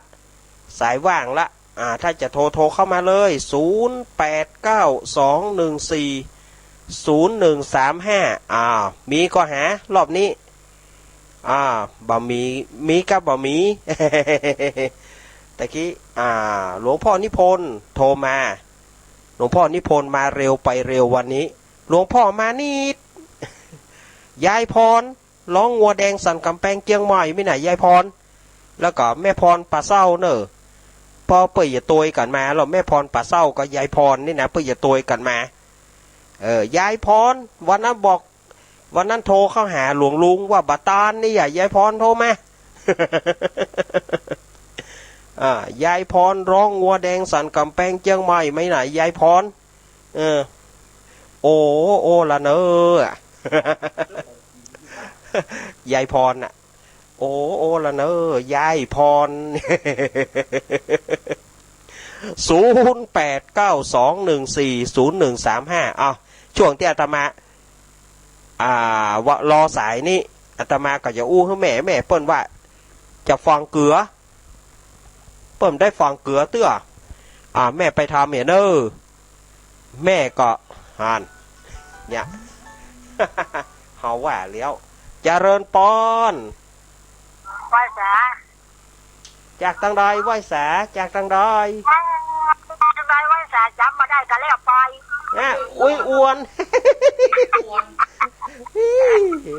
ถ้าจะโทรเข้ามาเลย0892140135 0135มีก็หารอบนี้บะหมี่มีกับบะหมี่ตะกี้หลวงพ่อนิพนธ์โทรมาหลวงพ่อนิพนธ์มาเร็วไปเร็ววันนี้หลวงพ่อมานิดยายพรร้องงัวแดงสันกำแพงเจียงใหม่ไม่ไหนยายพรแล้วก็แม่พรป่าเศร้าเนอะพอเปิดอย่าตัวกันมาแล้วแม่พรป่าเศร้าก็ยายพรนี่นะเปิดอย่าตัวกันมายายพรวันนั้นบอกวันนั้นโทรเข้าหาหลวงลุงว่าบัตานนี่ยายพรโทรมายายพรร้องงัวแดงสันกำแพงเจียงใหม่ไม่ไหนยายพรโอ้ละเนอยายพรน่ะโอ้ละเนอยายพร0892140135ช่วงที่อาตมารอสายนี่อาตมาก็จะอู้ให้แม่เปิ้นว่าจะฟังเกลือเปิ้นได้ฟังเกลือเตื้อแม่ไปทำเนอแม่ก็หันเนี่ย เฮาว่าแล้วเจริญปอนไหว้สาจากตังใดไหว้สาจากตังใดไหว้สาจำมาได้ก็แล้วไปอุ้ยอ้วน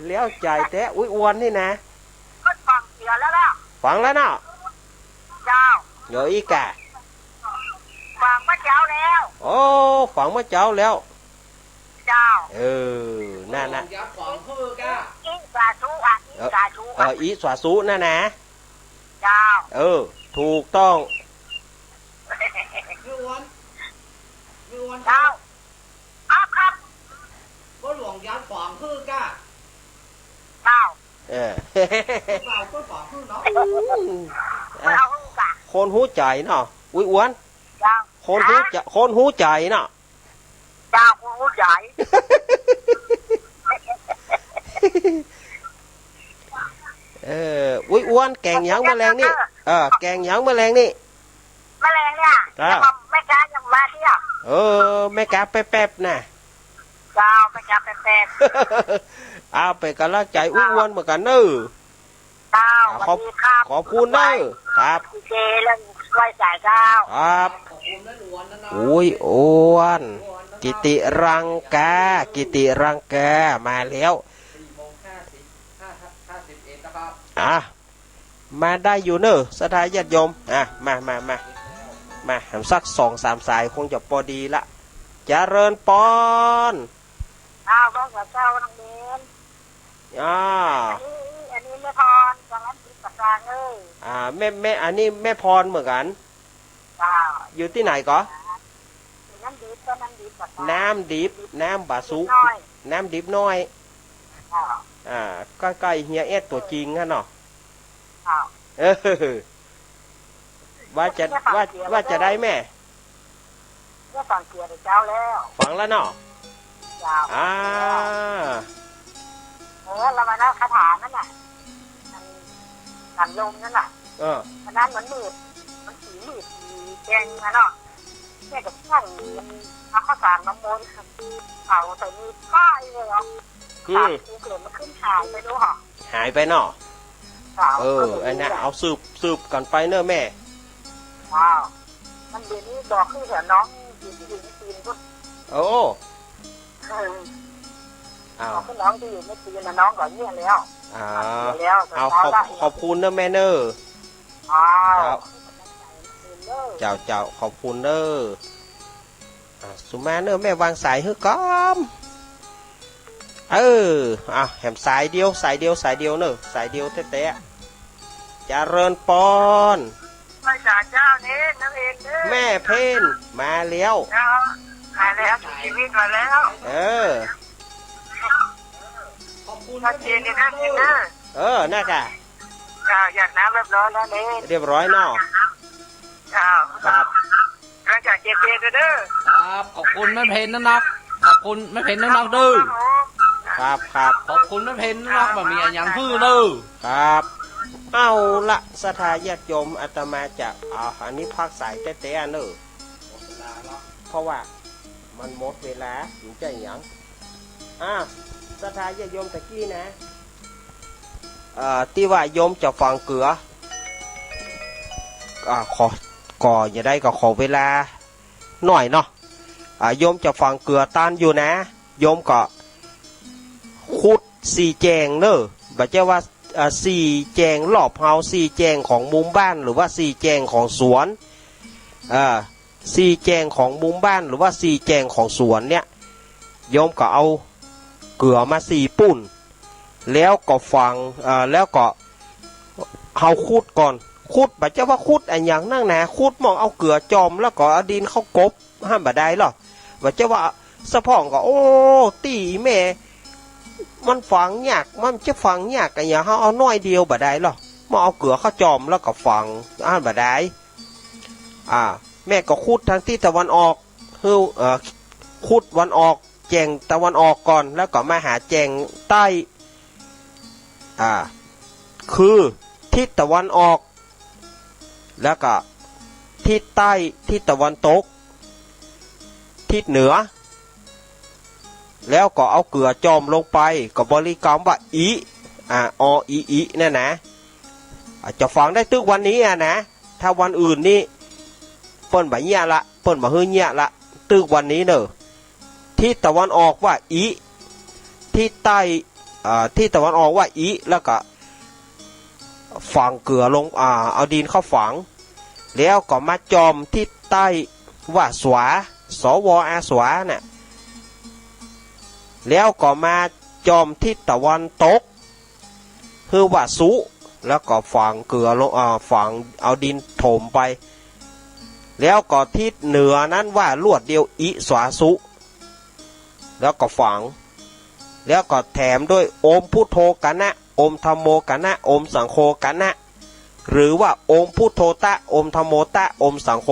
เลี้ยวใจแท้อุ้ยอ้วนนี่นะก็ฟังเสียแล้วล่ะฟังแล้วเนาะเจ้าเดี๋ยวอีกะฟังเมื่อเช้าแล้วโอ้ฟังเมื่อเช้าแล้วเจ้านั่นนะอีสาสุอีสาสุอีสาสุนั่นนะเจ้าถูกต้องเจ้าครับก็หลวงยัดขวางคือกะเจ้าเราก็ขวางคือเนาะคนหูใจเนาะอุ้ยอ้วนคนหูใจเนาะเจ้าคนหูใจอุ้ยอ้วนแกงยังแมลงนี่แกงยังแมลงนี่แมลงเนี่ยแม่กายังมาเที่ยวแม่กาแป๊บๆนะเจ้าแม่กาแป๊บเอาไปกันละใจอุ้ยอ้วนเหมือนกันเนอะเจ้าขอบคุณเนอะครับเจแล้วไหว้สายเจ้าครับอุ้ยอ้วนกิติรังกามาแล้วมาได้อยู่เนอะสถานญาติโยมมาทำสัก2-3สายคงจะพอดีละเจริญปอนก็กับเจ้าน้องเบนอันนี้แม่พรจังหวัดปากกาเลยแม่อันนี้แม่พรเหมือนกันอยู่ที่ไหนก็น้ำดิบน้ำบาสุน้ำดิบน้อยก็ใกล้เฮียเอสตัวจริงฮะเนาะว่าจะได้แม่ฟังเสียงเจ้าแล้วฟังแล้วเนาะเรามาแล้วคาถานั่นน่ะขันลมนั่นน่ะอันนั้นมันมืดมันสีมืดสีแดงนะเนาะแม่กับช่างมันเอาข้าวสารมาโมนเผาใส่มีผ้าเลยเหรอเกิดมันขึ้นหายไปด้วยหรอหายไปเนาะอันนั้นเอาสืบกันไปเนอะแม่มันเดี๋ยวนี้ดอกขึ้นแถวน้องตีนก็เอาขึ้นน้องที่อยู่ไม่ตีนนะน้องก่อนเนี่ยแล้วเอาขอบคุณนะแม่เนอะเจ้าขอบคุณเนอะสุมาเนอะแม่วางสายให้ก้อมแหมสายเดียวเนอะสายเดียวเตะเจริญปอนไม่จ่าเจ้าเนี่ยนักเองแม่เพนมาแล้วชีวิตมาแล้วขอบคุณชัดเจนเลยนะน่าค่ะอยากน้ำเรียบร้อยแล้วเนี่ยเรียบร้อยเนาะครับหลังจากเจ็บเด้อครับขอบคุณแม่เพนนักขอบคุณแม่เพนนักดื้อครับขอบคุณแม่เพนนักแบบมีอย่างพื้นดื้อครับเอาละสถาญาติโยมอาตมาจะอันนี้พักสายเตะเนอะเพราะว่ามันหมดเวลาอยู่ใจยัง สถานโยมตะกี้นะที่ว่าโยมจะฟังเกลือก่ออย่าได้ก็ขอเวลาหน่อยเนาะโยมจะฟังเกลือต้านอยู่นะโยมก็ขุด4 แจงเนอะบัดเจ้าว่า4 แจงรอบเฮา4 แจงของมุมบ้านหรือว่า4 แจงของสวน4 แจงของมุมบ้านหรือว่า4 แจงของสวนเนี่ยโยมก็เอาเกลือมา4 ปุ่นแล้วก็ฟังแล้วก็เฮาขุดก่อนขุดบัดเจ้าว่าขุดอันอย่างนั่งนะขุดมองเอาเกลือจอมแล้วก็เอาดินเข้ากบห้ามบ่ได้หรอบัดเจ้าว่าสะพ่องก็โอ้ตีแม่มันฝังยากมันจะฝังยากกันอย่างเฮาเอาน้อยเดียวบ่ได้หรอมาเอาเกลือเข้าจอมแล้วก็ฝังห้ามบ่ได้แม่ก็ขุดทางที่ตะวันออกขุดวันออกแจงตะวันออกก่อนแล้วก็มาหาแจงใต้คือทิศตะวันออกแล้วก็ทิศใต้ทิศตะวันตกทิศเหนือแล้วก็เอาเกลือจอมลงไปก็บริกรรมว่าอีอีนั่นนะจะฟังได้ตึกวันนี้นะถ้าวันอื่นนี่เปิ้นบ่เหี้ยละเปิ้นบ่ฮื้อเหี้ยละตึกวันนี้เนอะทิศตะวันออกว่าอีทิศใต้ทิศตะวันออกว่าอีแล้วก็ฝังเกลือลงเอาดินเข้าฝังแล้วก็มาจอมทิศใต้ว่าสวาสวสวาน่ะแล้วก็มาจอมทิศตะวันตกคือว่าสุแล้วก็ฝังเกลือลงฝังเอาดินถมไปแล้วก็ทิศเหนือนั้นว่าลวดเดียวอิสวาสุแล้วก็ฝังแล้วก็แถมด้วยโอมพุทโธกันนะโอมธัมโมกันนะโอมสังโฆกันนะหรือว่าโอมพุทโธตะโอมธัมโมตะโอมสังโฆ